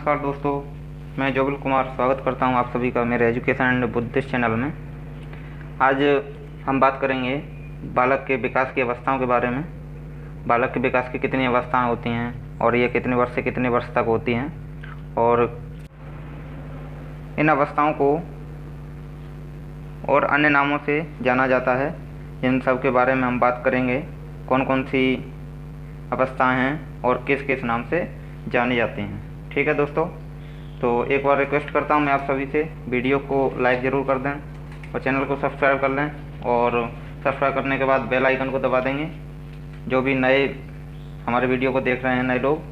नमस्कार दोस्तों, मैं जोगिल कुमार स्वागत करता हूं आप सभी का मेरे एजुकेशन एंड बुद्धिस्ट चैनल में। आज हम बात करेंगे बालक के विकास की अवस्थाओं के बारे में। बालक के विकास की कितनी अवस्थाएं होती हैं और ये कितने वर्ष से कितने वर्ष तक होती हैं, और इन अवस्थाओं को और अन्य नामों से जाना जाता है। इन सब के बारे में हम बात करेंगे, कौन कौन सी अवस्थाएं हैं और किस किस नाम से जानी जाती हैं। ठीक है दोस्तों, तो एक बार रिक्वेस्ट करता हूं मैं आप सभी से, वीडियो को लाइक ज़रूर कर दें और चैनल को सब्सक्राइब कर लें, और सब्सक्राइब करने के बाद बेल आइकन को दबा देंगे। जो भी नए हमारे वीडियो को देख रहे हैं नए लोग,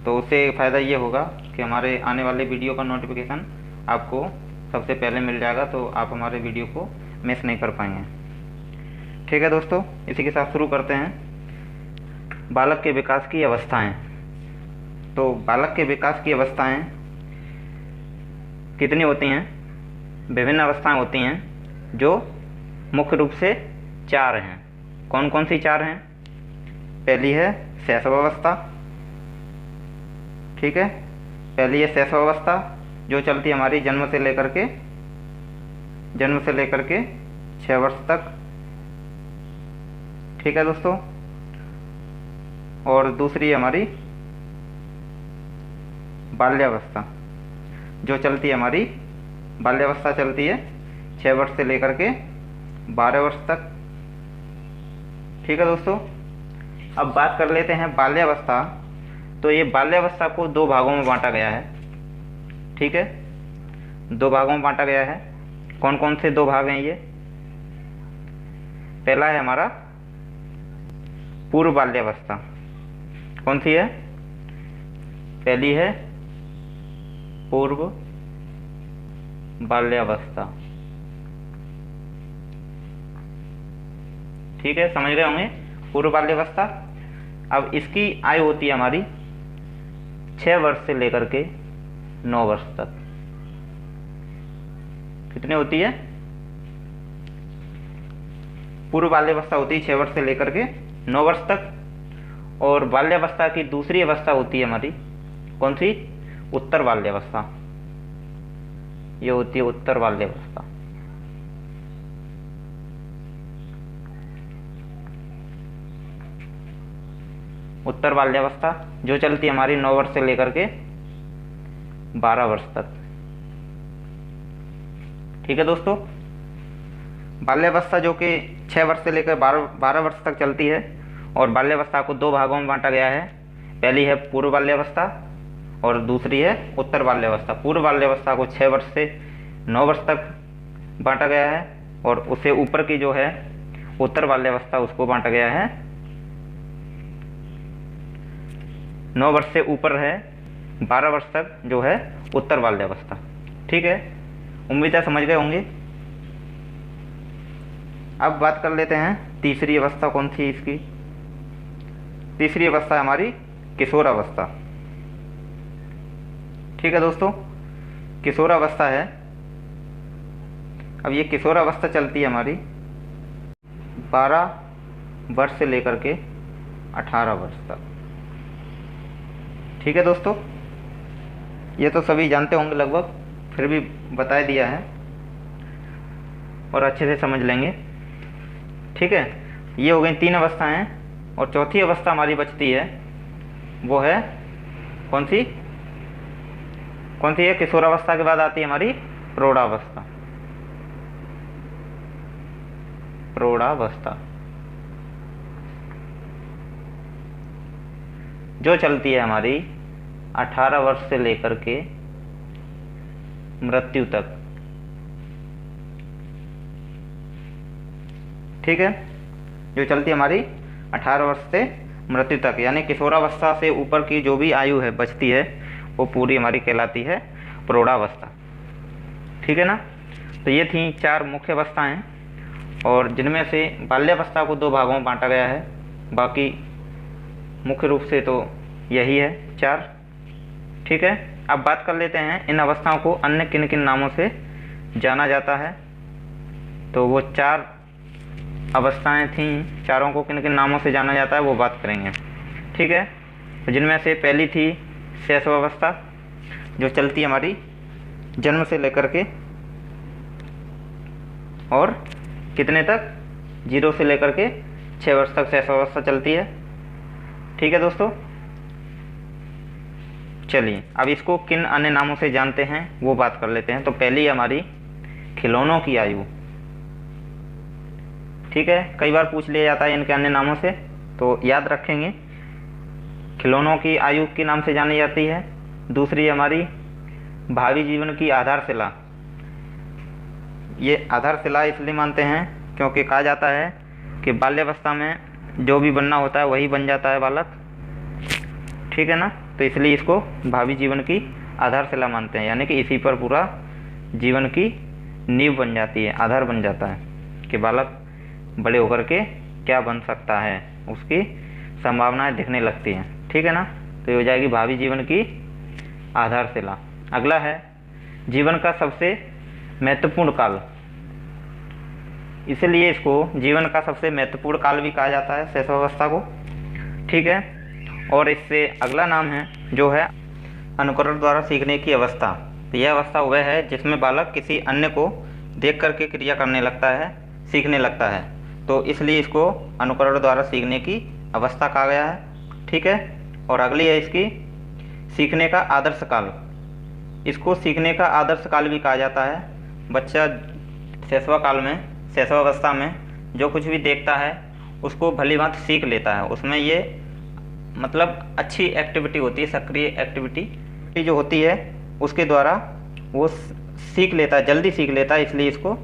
तो उससे फ़ायदा ये होगा कि हमारे आने वाले वीडियो का नोटिफिकेशन आपको सबसे पहले मिल जाएगा, तो आप हमारे वीडियो को मिस नहीं कर पाएंगे। ठीक है दोस्तों, इसी के साथ शुरू करते हैं। बालक के विकास की अवस्थाएं। तो बालक के विकास की अवस्थाएं कितनी होती हैं? विभिन्न अवस्थाएं होती हैं, जो मुख्य रूप से 4 हैं। कौन कौन सी 4 हैं? पहली है शैशव अवस्था। ठीक है, पहली है शैशव अवस्था, जो चलती है हमारी जन्म से लेकर के 6 वर्ष तक। ठीक है दोस्तों, और दूसरी है हमारी बाल्यावस्था, जो चलती है हमारी बाल्यावस्था चलती है 6 वर्ष से लेकर के 12 वर्ष तक। ठीक है दोस्तों, अब बात कर लेते हैं बाल्यावस्था। तो ये बाल्यावस्था को 2 भागों में बांटा गया है। ठीक है, 2 भागों में बांटा गया है। कौन कौन से 2 भाग हैं ये? पहला है हमारा पूर्व बाल्यावस्था। कौन सी है? पहली है पूर्व बाल्यावस्था। ठीक है, समझ गए होंगे पूर्व बाल्यावस्था। अब इसकी आयु होती है हमारी 6 वर्ष से लेकर के 9 वर्ष तक। कितनी होती है? पूर्व बाल्यावस्था होती है 6 वर्ष से लेकर के 9 वर्ष तक। और बाल्यावस्था की दूसरी अवस्था होती है हमारी, कौन सी? उत्तर बाल्यावस्था। ये होती है उत्तर बाल्यावस्था। उत्तर बाल्यावस्था जो चलती है हमारी 9 वर्ष से लेकर के 12 वर्ष तक। ठीक है दोस्तों, बाल्यावस्था जो कि 6 वर्ष से लेकर 12 वर्ष तक चलती है, और बाल्यावस्था को 2 भागों में बांटा गया है। पहली है पूर्व बाल्यावस्था और दूसरी है उत्तर बाल्यावस्था। पूर्व बाल्यावस्था को 6 वर्ष से 9 वर्ष तक बांटा गया है, और उससे ऊपर की जो है उत्तर बाल्यावस्था, उसको बांटा गया है 9 वर्ष से ऊपर है 12 वर्ष तक जो है उत्तर बाल्यावस्था। ठीक है, उम्मीद है समझ गए होंगे। अब बात कर लेते हैं तीसरी अवस्था कौन सी इसकी। तीसरी अवस्था है हमारी किशोरावस्था। ठीक है दोस्तों, किशोरावस्था है। अब ये किशोरावस्था चलती है हमारी 12 वर्ष से लेकर के 18 वर्ष तक। ठीक है दोस्तों, ये तो सभी जानते होंगे लगभग, फिर भी बता दिया है और अच्छे से समझ लेंगे। ठीक है, ये हो गई 3 अवस्थाएं, और चौथी अवस्था हमारी बचती है, वो है कौन सी? कौन सी है? किशोरावस्था के बाद आती है हमारी प्रौढ़ावस्था। प्रौढ़ावस्था जो चलती है हमारी 18 वर्ष से लेकर के मृत्यु तक। ठीक है, जो चलती है हमारी 18 वर्ष से मृत्यु तक, यानी किशोरावस्था से ऊपर की जो भी आयु है बचती है, वो पूरी हमारी कहलाती है प्रौढ़ावस्था। ठीक है ना। तो ये थी 4 मुख्य अवस्थाएं, और जिनमें से बाल्यावस्था को 2 भागों में बांटा गया है। बाकी मुख्य रूप से तो यही है 4। ठीक है, अब बात कर लेते हैं इन अवस्थाओं को अन्य किन किन नामों से जाना जाता है। तो वो 4 अवस्थाएं थीं, चारों को किन किन नामों से जाना जाता है वो बात करेंगे। ठीक है, जिनमें से पहली थी शैशव अवस्था, जो चलती है हमारी जन्म से लेकर के और कितने तक, 0 से लेकर के 6 वर्ष तक शैशवावस्था चलती है। ठीक है दोस्तों, चलिए अब इसको किन अन्य नामों से जानते हैं वो बात कर लेते हैं। तो पहली हमारी खिलौनों की आयु। ठीक है, कई बार पूछ लिया जाता है इनके अन्य नामों से, तो याद रखेंगे। खिलौनों की आयु के नाम से जानी जाती है। दूसरी हमारी भावी जीवन की आधारशिला। ये आधारशिला इसलिए मानते हैं क्योंकि कहा जाता है कि बाल्यावस्था में जो भी बनना होता है वही बन जाता है बालक। ठीक है ना, तो इसलिए इसको भावी जीवन की आधारशिला मानते हैं, यानी कि इसी पर पूरा जीवन की नींव बन जाती है, आधार बन जाता है कि बालक बड़े होकर के क्या बन सकता है, उसकी संभावनाएं दिखने लगती हैं। ठीक है ना, तो ये हो जाएगी भावी जीवन की आधारशिला। अगला है जीवन का सबसे महत्वपूर्ण काल। इसलिए इसको जीवन का सबसे महत्वपूर्ण काल भी कहा जाता है शैशवावस्था को। ठीक है, और इससे अगला नाम है जो है अनुकरण द्वारा सीखने की अवस्था। तो यह अवस्था वह है जिसमें बालक किसी अन्य को देख करके क्रिया करने लगता है, सीखने लगता है, तो इसलिए इसको अनुकरण द्वारा सीखने की अवस्था कहा गया है। ठीक है, और अगली है इसकी सीखने का आदर्श काल। इसको सीखने का आदर्श काल भी कहा जाता है। बच्चा शैशव काल में, शैशवावस्था में जो कुछ भी देखता है उसको भली भांति सीख लेता है। उसमें ये मतलब अच्छी एक्टिविटी होती है, सक्रिय एक्टिविटी जो होती है उसके द्वारा वो सीख लेता है, जल्दी सीख लेता है, इसलिए इसको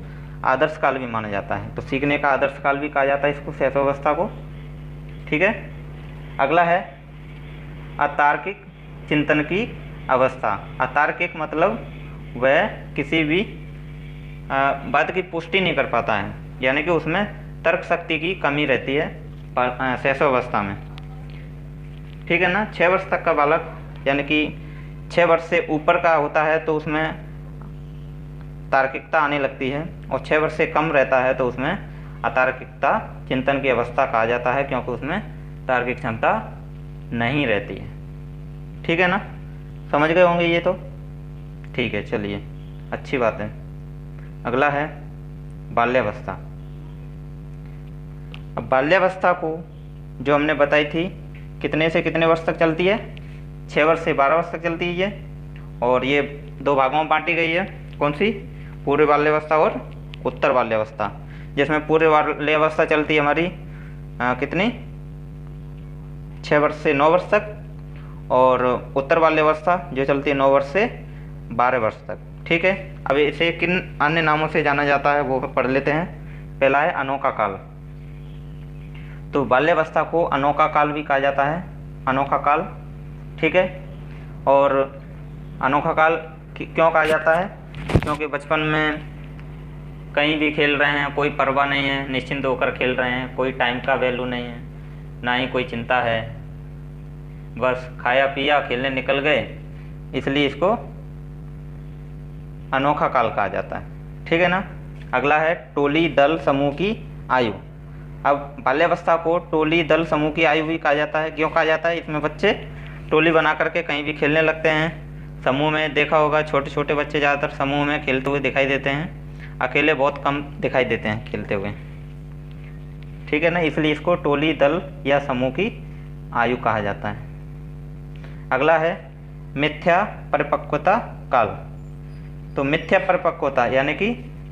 आदर्श काल भी माना जाता है। तो सीखने का आदर्श काल भी कहा जाता है इसको, शैशवावस्था को। ठीक है, अगला है अतार्किक चिंतन की अवस्था। अतार्किक मतलब वह किसी भी बात की पुष्टि नहीं कर पाता है, यानी कि उसमें तर्क शक्ति की कमी रहती है शैशवावस्था में। ठीक है ना, 6 वर्ष तक का बालक यानी कि 6 वर्ष से ऊपर का होता है तो उसमें तार्किकता आने लगती है, और 6 वर्ष से कम रहता है तो उसमें अतार्किकता चिंतन की अवस्था कहा जाता है, क्योंकि उसमें तार्किक क्षमता नहीं रहती है। ठीक है ना, समझ गए होंगे ये तो। ठीक है, चलिए अच्छी बात है। अगला है बाल्यावस्था। अब बाल्यावस्था को जो हमने बताई थी कितने से कितने वर्ष तक चलती है, 6 वर्ष से 12 वर्ष तक चलती है ये, और ये 2 भागों में बांटी गई है। कौन सी, पूर्व बाल्यावस्था और उत्तर बाल्यावस्था। जिसमें पूर्व बाल्यावस्था चलती है हमारी कितनी, 6 वर्ष से 9 वर्ष तक, और उत्तर बाल्यावस्था जो चलती है 9 वर्ष से 12 वर्ष तक। ठीक है, अब इसे किन अन्य नामों से जाना जाता है वो पढ़ लेते हैं। पहला है अनोखा काल। तो बाल्यावस्था को अनोखा काल भी कहा जाता है, अनोखा काल। ठीक है, और अनोखा काल क्यों कहा जाता है, क्योंकि बचपन में कहीं भी खेल रहे हैं, कोई परवाह नहीं है, निश्चिंत होकर खेल रहे हैं, कोई टाइम का वैल्यू नहीं है, ना ही कोई चिंता है, बस खाया पिया खेलने निकल गए, इसलिए इसको अनोखा काल कहा जाता है। ठीक है ना, अगला है टोली दल समूह की आयु। अब बाल्यावस्था को टोली दल समूह की आयु भी कहा जाता है। क्यों कहा जाता है, इसमें बच्चे टोली बना करके कहीं भी खेलने लगते हैं। समूह में देखा होगा छोटे छोटे बच्चे ज़्यादातर समूह में खेलते हुए दिखाई देते हैं, अकेले बहुत कम दिखाई देते हैं खेलते हुए। ठीक है ना, इसलिए इसको टोली दल या समूह की आयु कहा जाता है। अगला है मिथ्या परिपक्वता काल। तो मिथ्या परिपक्वता यानी कि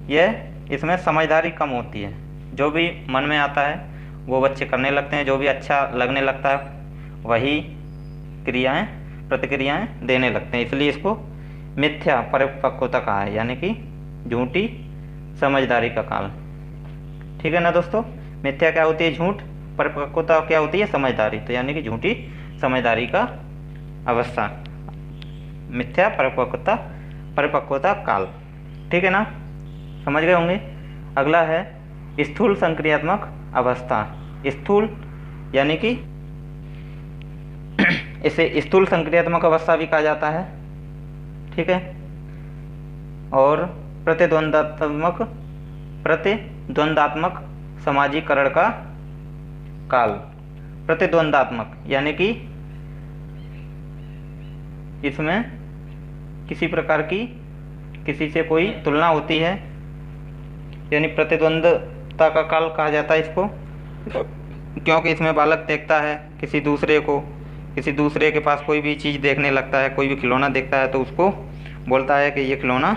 यह इसमें समझदारी कम होती है, जो भी मन में आता है वो बच्चे करने लगते हैं, जो भी अच्छा लगने लगता है वही क्रियाएं प्रतिक्रियाएं देने लगते हैं, इसलिए इसको मिथ्या परिपक्वता कहा है, यानी कि झूठी समझदारी का काल। ठीक है ना दोस्तों, मिथ्या क्या होती है, झूठ, परिपक्वता क्या होती है, समझदारी, तो यानी कि झूठी समझदारी का अवस्था, मिथ्या परिपक्वता काल। ठीक है ना, समझ गए होंगे। अगला है स्थूल संक्रियात्मक अवस्था। स्थूल यानी कि इसे स्थूल संक्रियात्मक अवस्था भी कहा जाता है। ठीक है, और प्रतिद्वंदात्मक सामाजिकरण का काल। प्रतिद्वंदात्मक यानी कि इसमें किसी प्रकार की किसी से कोई तुलना होती है, यानी प्रतिद्वंदता का काल कहा जाता है इसको, क्योंकि इसमें बालक देखता है किसी दूसरे के पास कोई भी चीज़ देखने लगता है, कोई भी खिलौना देखता है तो उसको बोलता है कि ये खिलौना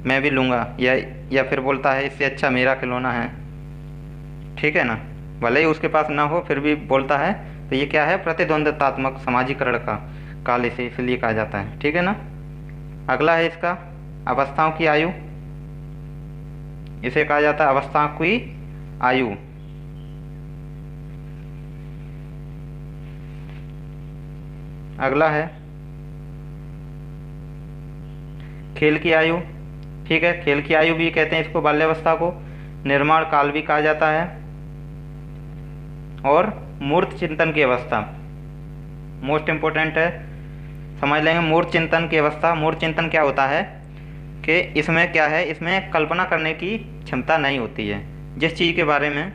मैं भी लूँगा, या फिर बोलता है इससे अच्छा मेरा खिलौना है। ठीक है ना, भले ही उसके पास ना हो फिर भी बोलता है। तो ये क्या है, प्रतिद्वंदतात्मक समाजीकरण का काल इसे इसलिए कहा जाता है। ठीक है ना। अगला है इसका अवस्थाओं की आयु, इसे कहा जाता है अवस्थाओं की आयु। अगला है खेल की आयु। ठीक है, खेल की आयु भी कहते हैं इसको, बाल्यावस्था को निर्माण काल भी कहा जाता है। और मूर्त चिंतन की अवस्था मोस्ट इम्पोर्टेंट है, समझ लेंगे। मूर्त चिंतन की अवस्था, मूर्त चिंतन क्या होता है कि इसमें क्या है, इसमें कल्पना करने की क्षमता नहीं होती है। जिस चीज़ के बारे में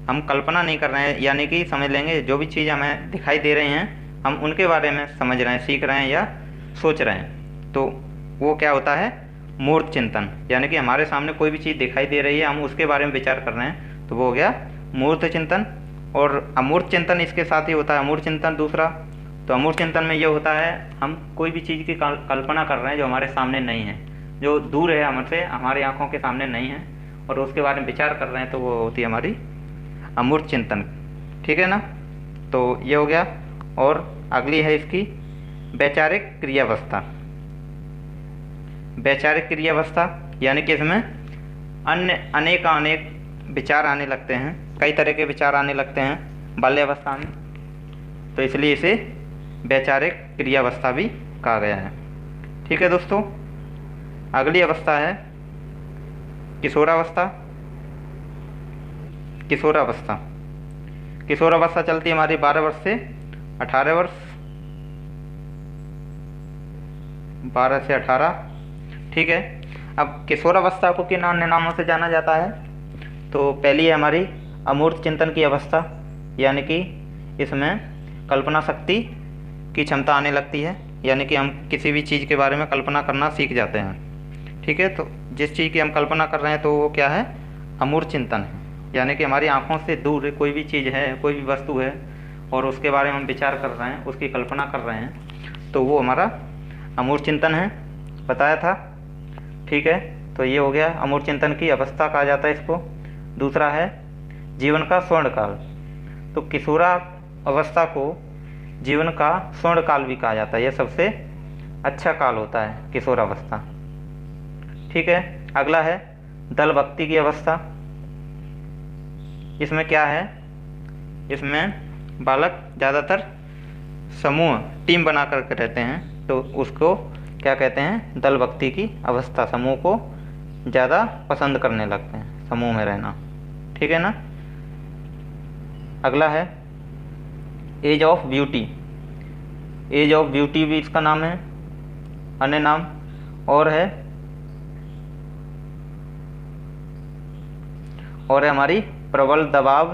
हम कल्पना नहीं कर रहे हैं, यानी कि समझ लेंगे जो भी चीज़ हमें दिखाई दे रही हैं हम उनके बारे में समझ रहे हैं, सीख रहे हैं या सोच रहे हैं, तो वो क्या होता है, मूर्त चिंतन। यानी कि हमारे सामने कोई भी चीज़ दिखाई दे रही है, हम उसके बारे में विचार कर रहे हैं, तो वो हो गया मूर्त चिंतन। और अमूर्त चिंतन इसके साथ ही होता है, अमूर्त चिंतन दूसरा। तो अमूर्त चिंतन में ये होता है हम कोई भी चीज़ की कल्पना कर रहे हैं जो हमारे सामने नहीं है, जो दूर है हमसे, हमारी आंखों के सामने नहीं है, और उसके बारे में विचार कर रहे हैं, तो वो होती है हमारी अमूर्त चिंतन। ठीक है ना, तो ये हो गया। और अगली है इसकी वैचारिक क्रियावस्था। वैचारिक क्रियावस्था यानी कि इसमें अनेक विचार आने लगते हैं, कई तरह के विचार आने लगते हैं बाल्यावस्था में, तो इसलिए इसे वैचारिक क्रियावस्था भी कहा गया है। ठीक है दोस्तों, अगली अवस्था है किशोरावस्था। किशोरावस्था किशोरावस्था चलती है हमारी 12 वर्ष से 18 वर्ष, 12 से 18। ठीक है, अब किशोरावस्था को किन अन्य नामों से जाना जाता है, तो पहली है हमारी अमूर्त चिंतन की अवस्था, यानी कि इसमें कल्पना शक्ति की क्षमता आने लगती है, यानी कि हम किसी भी चीज़ के बारे में कल्पना करना सीख जाते हैं। ठीक है, तो जिस चीज़ की हम कल्पना कर रहे हैं तो वो क्या है, अमूर्त चिंतन है, यानी कि हमारी आँखों से दूर कोई भी चीज़ है, कोई भी वस्तु है और उसके बारे में हम विचार कर रहे हैं, उसकी कल्पना कर रहे हैं, तो वो हमारा अमूर्त चिंतन है, बताया था। ठीक है, तो ये हो गया अमूर्त चिंतन की अवस्था कहा जाता है इसको। दूसरा है जीवन का स्वर्ण काल। तो किशोरा अवस्था को जीवन का स्वर्ण काल भी कहा जाता है, यह सबसे अच्छा काल होता है किशोरावस्था। ठीक है, अगला है दल भक्ति की अवस्था। इसमें क्या है, इसमें बालक ज़्यादातर समूह टीम बना करके रहते हैं, तो उसको क्या कहते हैं, दल भक्ति की अवस्था। समूह को ज़्यादा पसंद करने लगते हैं, समूह में रहना। ठीक है ना। अगला है age of beauty. Age of beauty भी इसका नाम है, अन्य नाम और है हमारी प्रबल दबाव,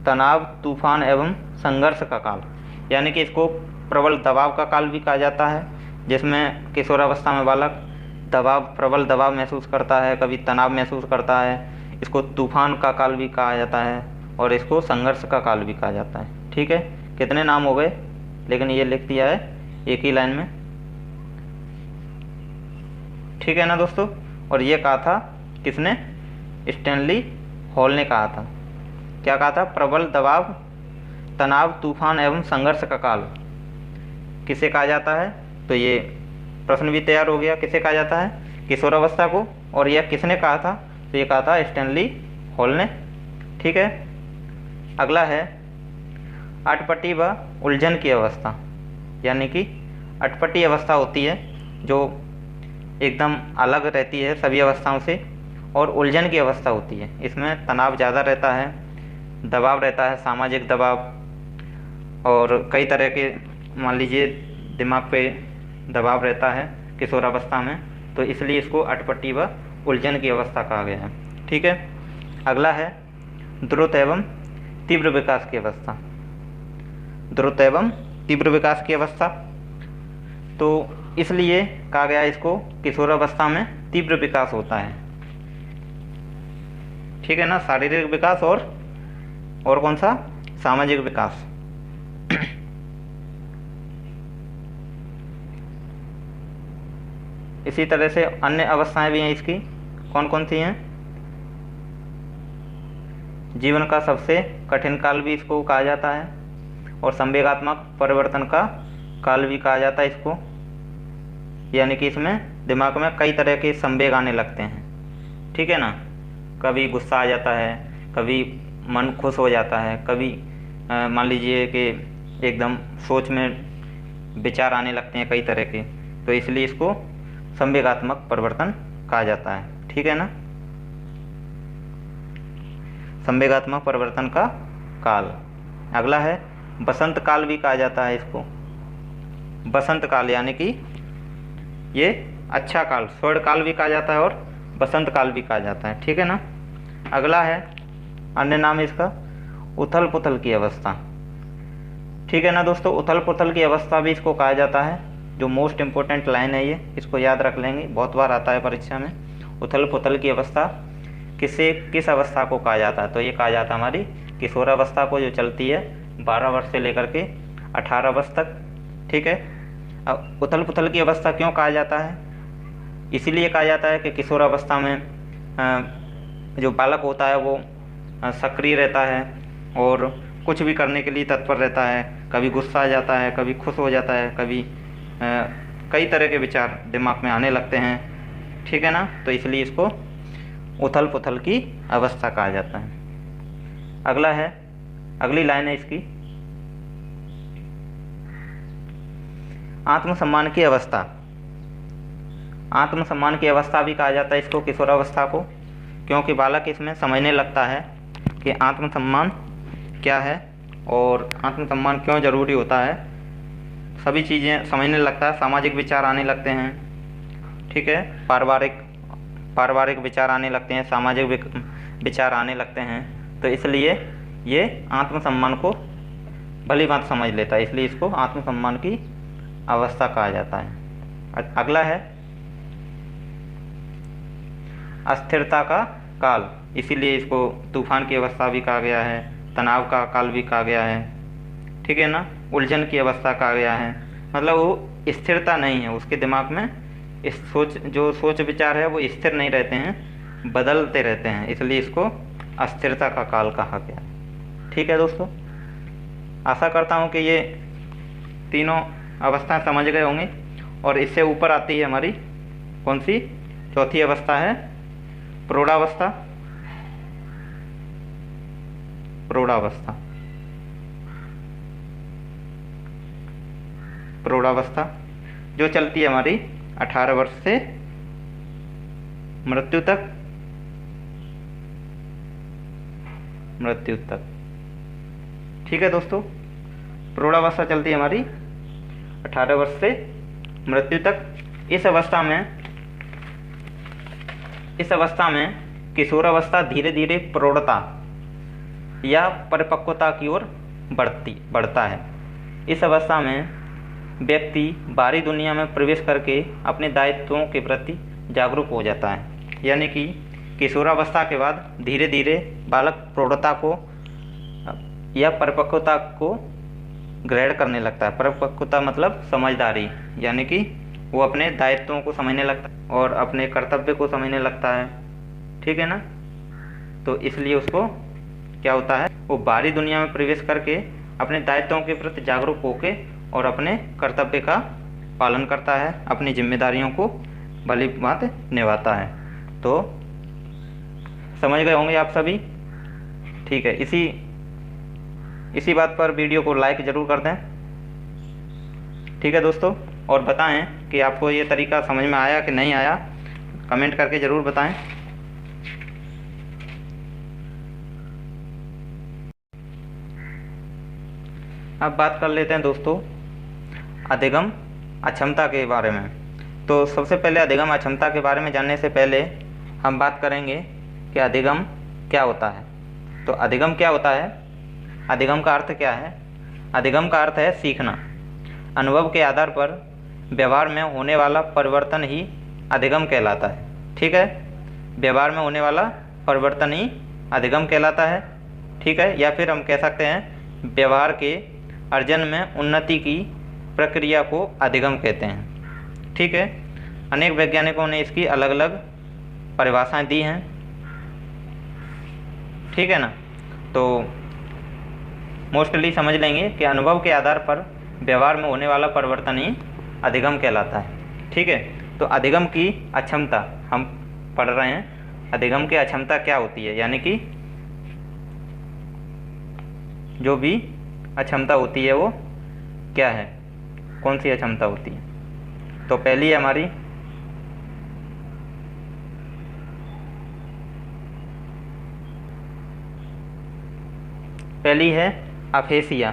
तनाव, तूफान एवं संघर्ष का काल। यानी कि इसको प्रबल दबाव का काल भी कहा जाता है, जिसमें किशोरावस्था में बालक प्रबल दबाव महसूस करता है, कभी तनाव महसूस करता है। इसको तूफान का काल भी कहा जाता है और इसको संघर्ष का काल भी कहा जाता है। ठीक है, कितने नाम हो गए, लेकिन ये लिख दिया है एक ही लाइन में। ठीक है ना दोस्तों, और ये कहा था किसने, स्टैनली हॉल ने कहा था। क्या कहा था, प्रबल दबाव, तनाव, तूफान एवं संघर्ष का काल किसे कहा जाता है, तो ये प्रश्न भी तैयार हो गया, किसे कहा जाता है, किशोरावस्था को। और यह किसने कहा था, तो ये कहा था स्टैनली हॉल ने। ठीक है, अगला है अटपटी व उलझन की अवस्था। यानी कि अटपटी अवस्था होती है जो एकदम अलग रहती है सभी अवस्थाओं से, और उलझन की अवस्था होती है, इसमें तनाव ज़्यादा रहता है, दबाव रहता है, सामाजिक दबाव और कई तरह के, मान लीजिए दिमाग पे दबाव रहता है किशोरावस्था में, तो इसलिए इसको अटपटी व उलझन की अवस्था कहा गया है। ठीक है, अगला है द्रुत एवं तीव्र विकास की अवस्था। द्रुत एवं तीव्र विकास की अवस्था, तो इसलिए कहा गया इसको किशोरावस्था में तीव्र विकास होता है। ठीक है ना, शारीरिक विकास और कौन सा, सामाजिक विकास। इसी तरह से अन्य अवस्थाएं भी हैं इसकी। कौन कौन सी हैं? जीवन का सबसे कठिन काल भी इसको कहा जाता है, और संवेगात्मक परिवर्तन का काल भी कहा जाता है इसको। यानी कि इसमें दिमाग में कई तरह के संवेग आने लगते हैं। ठीक है ना, कभी गुस्सा आ जाता है, कभी मन खुश हो जाता है, कभी मान लीजिए कि एकदम सोच में विचार आने लगते हैं कई तरह के, तो इसलिए इसको संवेगात्मक परिवर्तन कहा जाता है। ठीक है ना, संवेगात्मक परिवर्तन का काल। अगला है बसंत काल भी कहा जाता है इसको। बसंत काल यानी कि ये अच्छा काल, स्वर्ण काल भी कहा जाता है और बसंत काल भी कहा जाता है। ठीक है ना। अगला है अन्य नाम इसका उथल पुथल की अवस्था। ठीक है ना दोस्तों, उथल पुथल की अवस्था भी इसको कहा जाता है। जो मोस्ट इम्पोर्टेंट लाइन है ये, इसको याद रख लेंगे, बहुत बार आता है परीक्षा में। उथल पुथल की अवस्था किस अवस्था को कहा जाता है? तो ये कहा जाता है हमारी किशोरावस्था को, जो चलती है 12 वर्ष से लेकर के 18 वर्ष तक। ठीक है। अब उथल पुथल की अवस्था क्यों कहा जाता है? इसीलिए कहा जाता है कि किशोरावस्था में जो बालक होता है वो सक्रिय रहता है और कुछ भी करने के लिए तत्पर रहता है। कभी गुस्सा आ जाता है, कभी खुश हो जाता है, कभी कई तरह के विचार दिमाग में आने लगते हैं। ठीक है ना, तो इसलिए इसको उथल पुथल की अवस्था कहा जाता है। अगला है, अगली लाइन है इसकी आत्मसम्मान की अवस्था। आत्मसम्मान की अवस्था भी कहा जाता है इसको, किशोरावस्था को, क्योंकि बालक इसमें समझने लगता है कि आत्मसम्मान क्या है और आत्मसम्मान क्यों जरूरी होता है। सभी चीज़ें समझने लगता है, सामाजिक विचार आने लगते हैं। ठीक है, पारिवारिक विचार आने लगते हैं, सामाजिक विचार आने लगते हैं। तो इसलिए ये आत्मसम्मान को भली बात समझ लेता है, इसलिए इसको आत्मसम्मान की अवस्था कहा जाता है। अगला है अस्थिरता का काल, इसीलिए इसको तूफान की अवस्था भी कहा गया है, तनाव का काल भी कहा गया है। ठीक है ना, उलझन की अवस्था कहा गया है। मतलब वो स्थिरता नहीं है उसके दिमाग में, जो सोच विचार है वो स्थिर नहीं रहते हैं, बदलते रहते हैं, इसलिए इसको अस्थिरता का काल कहा गया। ठीक है दोस्तों, आशा करता हूँ कि ये तीनों अवस्थाएं समझ गए होंगे। और इससे ऊपर आती है हमारी कौन सी, चौथी अवस्था है प्रौढ़ावस्था। प्रौढ़ावस्था जो चलती है हमारी 18 वर्ष से मृत्यु तक। ठीक है दोस्तों, प्रौढ़ावस्था चलती है हमारी 18 वर्ष से मृत्यु तक। इस अवस्था में किशोरावस्था धीरे धीरे प्रौढ़ता या परिपक्वता की ओर बढ़ता है। इस अवस्था में व्यक्ति बाहरी दुनिया में प्रवेश करके अपने दायित्वों के प्रति जागरूक हो जाता है। यानी कि किशोरावस्था के बाद धीरे धीरे बालक प्रौढ़ता को या परिपक्वता को ग्रहण करने लगता है। परिपक्वता मतलब समझदारी, यानी कि वो अपने दायित्वों को समझने लगता है और अपने कर्तव्य को समझने लगता है। ठीक है ना, तो इसलिए उसको क्या होता है, वो बाहरी दुनिया में प्रवेश करके अपने दायित्वों के प्रति जागरूक होके और अपने कर्तव्य का पालन करता है, अपनी जिम्मेदारियों को भली बात निभाता है। तो समझ गए होंगे आप सभी। ठीक है, इसी बात पर वीडियो को लाइक ज़रूर कर दें। ठीक है दोस्तों, और बताएं कि आपको ये तरीका समझ में आया कि नहीं आया, कमेंट करके ज़रूर बताएं। अब बात कर लेते हैं दोस्तों अधिगम अक्षमता के बारे में। तो सबसे पहले अधिगम अक्षमता के बारे में जानने से पहले हम बात करेंगे कि अधिगम क्या होता है। तो अधिगम क्या होता है, अधिगम का अर्थ क्या है? अधिगम का अर्थ है सीखना। अनुभव के आधार पर व्यवहार में होने वाला परिवर्तन ही अधिगम कहलाता है। ठीक है, व्यवहार में होने वाला परिवर्तन ही अधिगम कहलाता है। ठीक है, या फिर हम कह सकते हैं व्यवहार के अर्जन में उन्नति की प्रक्रिया को अधिगम कहते हैं। ठीक है, अनेक वैज्ञानिकों ने इसकी अलग अलग परिभाषाएं दी हैं। ठीक है ना, तो मोस्टली समझ लेंगे कि अनुभव के आधार पर व्यवहार में होने वाला परिवर्तन ही अधिगम कहलाता है। ठीक है, तो अधिगम की अक्षमता हम पढ़ रहे हैं। अधिगम की अक्षमता क्या होती है, यानी कि जो भी अक्षमता होती है वो क्या है, कौन सी अक्षमता होती है। तो पहली है हमारी अफेसिया।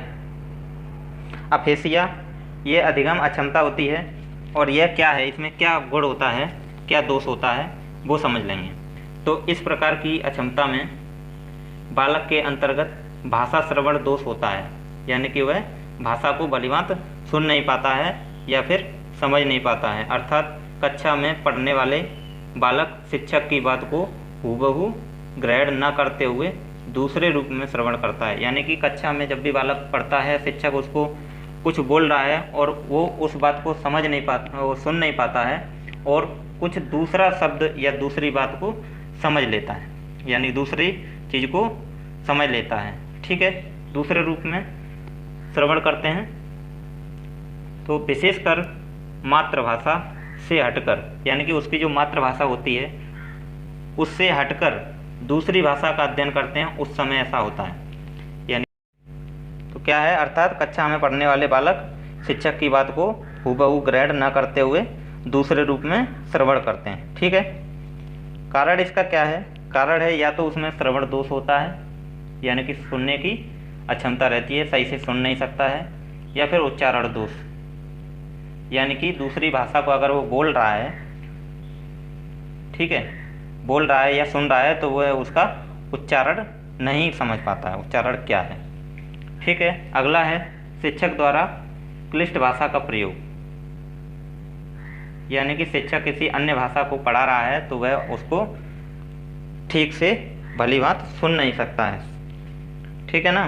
अफेसिया ये अधिगम अक्षमता होती है, और यह क्या है, इसमें क्या गुण होता है, क्या दोष होता है, वो समझ लेंगे। तो इस प्रकार की अक्षमता में बालक के अंतर्गत भाषा श्रवण दोष होता है, यानी कि वह भाषा को भलीभांति सुन नहीं पाता है या फिर समझ नहीं पाता है। अर्थात कक्षा में पढ़ने वाले बालक शिक्षक की बात को हूबहू ग्रहण न करते हुए दूसरे रूप में श्रवण करता है। यानी कि कक्षा में जब भी बालक पढ़ता है, शिक्षक उसको कुछ बोल रहा है और वो उस बात को समझ नहीं पाता, वो सुन नहीं पाता है और कुछ दूसरा शब्द या दूसरी बात को समझ लेता है, यानी दूसरी चीज़ को समझ लेता है। ठीक है, दूसरे रूप में श्रवण करते हैं। तो विशेषकर मातृभाषा से हटकर, यानी कि उसकी जो मातृभाषा होती है उससे हटकर दूसरी भाषा का अध्ययन करते हैं, उस समय ऐसा होता है। यानी तो क्या है, अर्थात कक्षा में पढ़ने वाले बालक शिक्षक की बात को हूबहू ग्रहण न करते हुए दूसरे रूप में श्रवण करते हैं। ठीक है, कारण इसका क्या है, कारण है या तो उसमें श्रवण दोष होता है, यानी कि सुनने की अक्षमता रहती है, सही से सुन नहीं सकता है, या फिर उच्चारण दोष, यानी कि दूसरी भाषा को अगर वो बोल रहा है, ठीक है, बोल रहा है या सुन रहा है, तो वह उसका उच्चारण नहीं समझ पाता है, उच्चारण क्या है। ठीक है, अगला है शिक्षक द्वारा क्लिष्ट भाषा का प्रयोग, यानी कि शिक्षक किसी अन्य भाषा को पढ़ा रहा है तो वह उसको ठीक से भली बात सुन नहीं सकता है। ठीक है ना,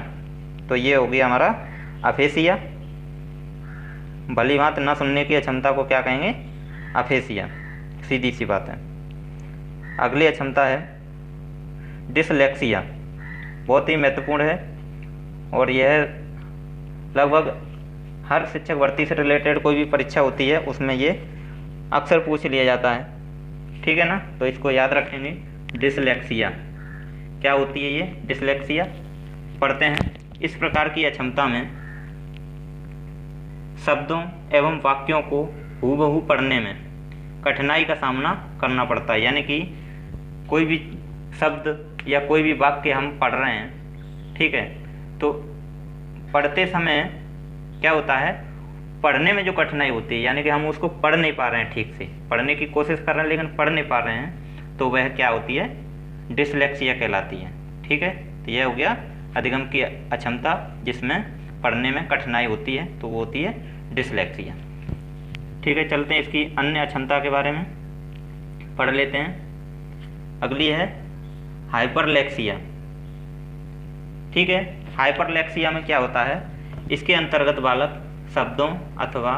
तो ये हो गया हमारा अफेसिया। भली बात न सुनने की अक्षमता को क्या कहेंगे, अफेसिया, सीधी सी बात है। अगली अक्षमता है डिसलेक्सिया, बहुत ही महत्वपूर्ण है और यह लगभग हर शिक्षक भर्ती से रिलेटेड कोई भी परीक्षा होती है उसमें ये अक्सर पूछ लिया जाता है। ठीक है ना, तो इसको याद रखेंगे। डिसलेक्सिया क्या होती है, ये डिसलेक्सिया पढ़ते हैं। इस प्रकार की अक्षमता में शब्दों एवं वाक्यों को हूबहू पढ़ने में कठिनाई का सामना करना पड़ता है, यानी कि कोई भी शब्द या कोई भी वाक्य हम पढ़ रहे हैं, ठीक है, तो पढ़ते समय क्या होता है, पढ़ने में जो कठिनाई होती है, यानी कि हम उसको पढ़ नहीं पा रहे हैं, ठीक से पढ़ने की कोशिश कर रहे हैं लेकिन पढ़ नहीं पा रहे हैं, तो वह क्या होती है, डिसलेक्सिया कहलाती है। ठीक है, तो यह हो गया अधिगम की अक्षमता जिसमें पढ़ने में कठिनाई होती है, तो वो होती है डिसलेक्सिया। ठीक है, चलते हैं इसकी अन्य अक्षमता के बारे में पढ़ लेते हैं। अगली है हाइपरलेक्सिया। ठीक है, हाइपरलेक्सिया में क्या होता है, इसके अंतर्गत बालक शब्दों अथवा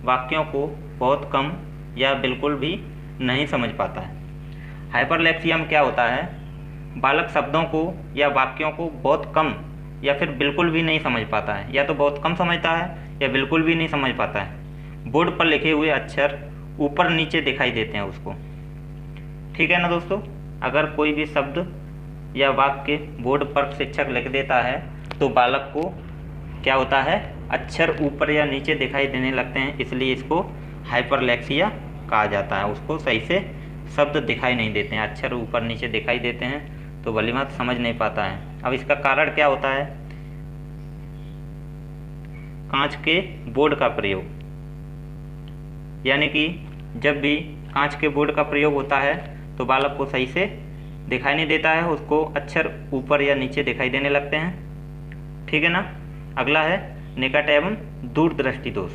वाक्यों को बहुत कम या बिल्कुल भी नहीं समझ पाता है। हाइपरलेक्सिया में क्या होता है, बालक शब्दों को या वाक्यों को बहुत कम या फिर बिल्कुल भी नहीं समझ पाता है, या तो बहुत कम समझता है या बिल्कुल भी नहीं समझ पाता है। बोर्ड पर लिखे हुए अक्षर ऊपर नीचे दिखाई देते हैं उसको। ठीक है ना दोस्तों, अगर कोई भी शब्द या वाक्य बोर्ड पर शिक्षक लिख देता है तो बालक को क्या होता है, अक्षर ऊपर या नीचे दिखाई देने लगते हैं, इसलिए इसको हाइपरलेक्सिया कहा जाता है। उसको सही से शब्द दिखाई नहीं देते हैं, अक्षर ऊपर नीचे दिखाई देते हैं तो भली बात समझ नहीं पाता है। अब इसका कारण क्या होता है, कांच के बोर्ड का प्रयोग, यानी कि जब भी कांच के बोर्ड का प्रयोग होता है तो बालक को सही से दिखाई नहीं देता है, उसको अक्षर ऊपर या नीचे दिखाई देने लगते हैं। ठीक है ना, अगला है निकट एवं दूरदृष्टि दोष।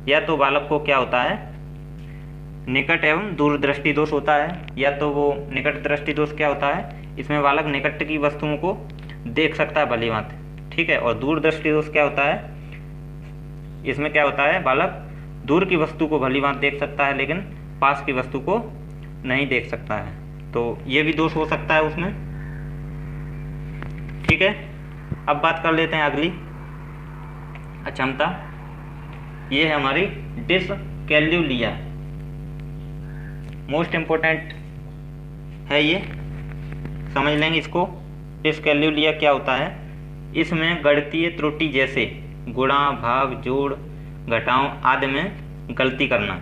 या तो बालक को क्या होता है, निकट एवं दूरदृष्टि दोष होता है, या तो वो निकट दृष्टि दोष क्या होता है, इसमें बालक निकट की वस्तुओं को देख सकता है भली भांति, ठीक है। और दूरदृष्टि दोष क्या होता है, इसमें क्या होता है, बालक दूर की वस्तु को भली भांति देख सकता है लेकिन पास की वस्तु को नहीं देख सकता है। तो ये भी दोष हो सकता है उसमें, ठीक है। अब बात कर लेते हैं अगली अक्षमता, ये है हमारी डिसकैल्कुलिया। मोस्ट इम्पोर्टेंट है ये, समझ लेंगे इसको। डिसकैल्कुलिया क्या होता है, इसमें गणितीय त्रुटि जैसे गुणा भाग जोड़ घटाव आदि में गलती करना,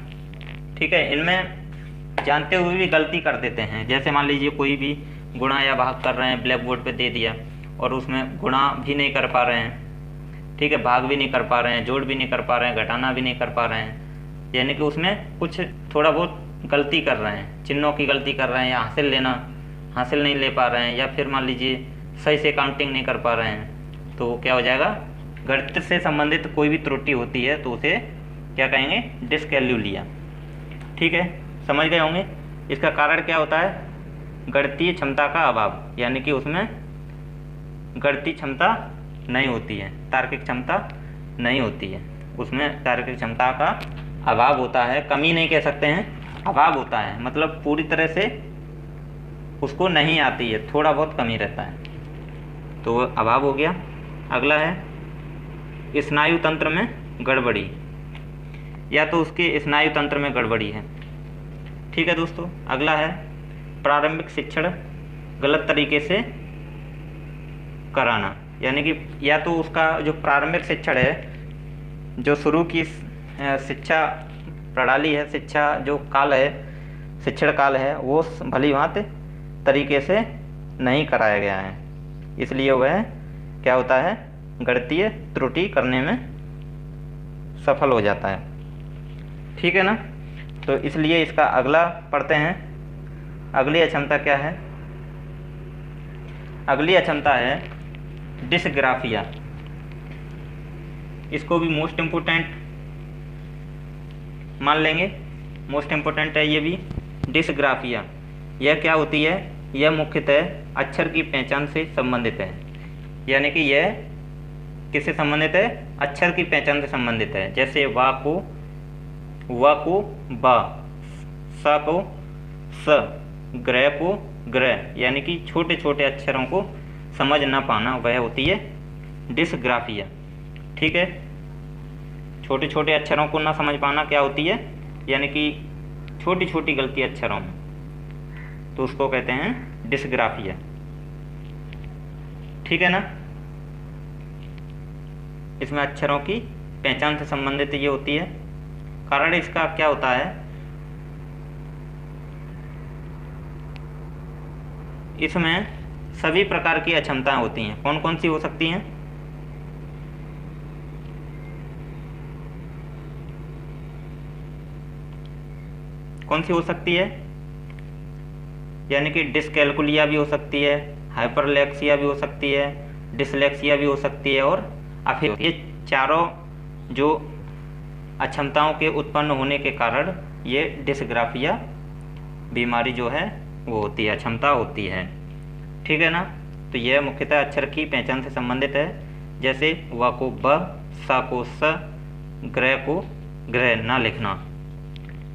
ठीक है। इनमें जानते हुए भी गलती कर देते हैं। जैसे मान लीजिए कोई भी गुणा या भाग कर रहे हैं, ब्लैक बोर्ड पे दे दिया और उसमें गुणा भी नहीं कर पा रहे हैं, ठीक है, भाग भी नहीं कर पा रहे हैं, जोड़ भी नहीं कर पा रहे हैं, घटाना भी नहीं कर पा रहे हैं, यानी कि उसमें कुछ थोड़ा बहुत गलती कर रहे हैं, चिन्हों की गलती कर रहे हैं, या हासिल नहीं ले पा रहे हैं, या फिर मान लीजिए सही से काउंटिंग नहीं कर पा रहे हैं, तो क्या हो जाएगा, गणित से संबंधित कोई भी त्रुटि होती है तो उसे क्या कहेंगे, डिसकैल्कुलिया, ठीक है, समझ गए होंगे। इसका कारण क्या होता है, गणितीय क्षमता का अभाव, यानी कि उसमें गणितीय क्षमता नहीं होती है, तार्किक क्षमता नहीं होती है, उसमें तार्किक क्षमता का अभाव होता है, कमी नहीं कह सकते हैं, अभाव होता है, मतलब पूरी तरह से उसको नहीं आती है, थोड़ा बहुत कमी रहता है, तो अभाव हो गया। अगला है स्नायु तंत्र में गड़बड़ी, या तो उसके स्नायु तंत्र में गड़बड़ी है, ठीक है दोस्तों। अगला है प्रारंभिक शिक्षण गलत तरीके से कराना, यानी कि या तो उसका जो प्रारंभिक शिक्षण है, जो शुरू की शिक्षा प्रणाली है, शिक्षा जो काल है, शिक्षण काल है, वो भली भांति तरीके से नहीं कराया गया है, इसलिए वह क्या होता है, गणितीय त्रुटि करने में सफल हो जाता है, ठीक है ना। तो इसलिए इसका अगला पढ़ते हैं। अगली अक्षमता क्या है, अगली अक्षमता है डिसग्राफिया। इसको भी मोस्ट इम्पोर्टेंट मान लेंगे, मोस्ट इम्पोर्टेंट है ये भी। डिसग्राफिया यह क्या होती है, यह मुख्यतः अक्षर की पहचान से संबंधित है, यानी कि यह किससे संबंधित है, अक्षर की पहचान से संबंधित है। जैसे वा को बा, सा को स, ग्रह को ग्रह, यानी कि छोटे छोटे अक्षरों को समझ ना पाना, वह होती है डिसग्राफिया, ठीक है। छोटे छोटे अक्षरों को ना समझ पाना क्या होती है, यानी कि छोटी छोटी गलती अक्षरों में, तो उसको कहते हैं डिसग्राफिया, ठीक है ना। इसमें अक्षरों की पहचान से संबंधित ये होती है। कारण इसका क्या होता है, इसमें सभी प्रकार की अक्षमताएं होती हैं। कौन कौन सी हो सकती हैं, कौन सी हो सकती है, यानी कि डिसकैल्कुलिया भी हो सकती है, हाइपरलेक्सिया भी हो सकती है, डिसलेक्सिया भी हो सकती है, और अफिक। ये चारों जो अक्षमताओं के उत्पन्न होने के कारण ये डिसग्राफिया बीमारी जो है वो होती है, अक्षमता होती है, ठीक है ना। तो यह मुख्यतः अक्षर की पहचान से संबंधित है। जैसे व को ब, सा को स, ग्रह को ग्रह ना लिखना,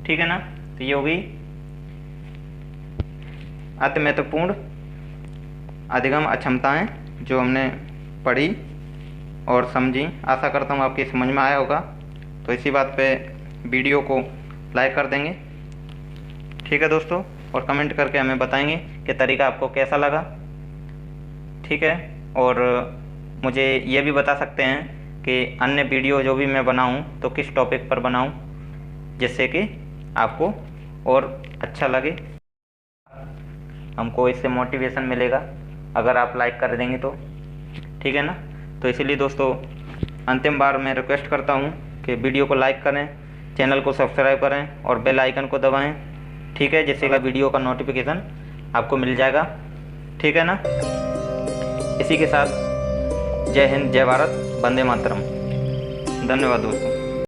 ठीक है ना। तो ये हो गई अति महत्वपूर्ण अधिगम अक्षमताएं जो हमने पढ़ी और समझी। आशा करता हूँ आपकी समझ में आया होगा। तो इसी बात पे वीडियो को लाइक कर देंगे, ठीक है दोस्तों, और कमेंट करके हमें बताएंगे कि तरीका आपको कैसा लगा, ठीक है। और मुझे ये भी बता सकते हैं कि अन्य वीडियो जो भी मैं बनाऊं तो किस टॉपिक पर बनाऊं, जिससे कि आपको और अच्छा लगे, हमको इससे मोटिवेशन मिलेगा अगर आप लाइक कर देंगे तो, ठीक है ना। तो इसीलिए दोस्तों अंतिम बार मैं रिक्वेस्ट करता हूँ कि वीडियो को लाइक करें, चैनल को सब्सक्राइब करें और बेल आइकन को दबाएं, ठीक है, जिससे कि वीडियो का नोटिफिकेशन आपको मिल जाएगा, ठीक है ना। इसी के साथ जय हिंद, जय भारत, वंदे मातरम। धन्यवाद दोस्तों।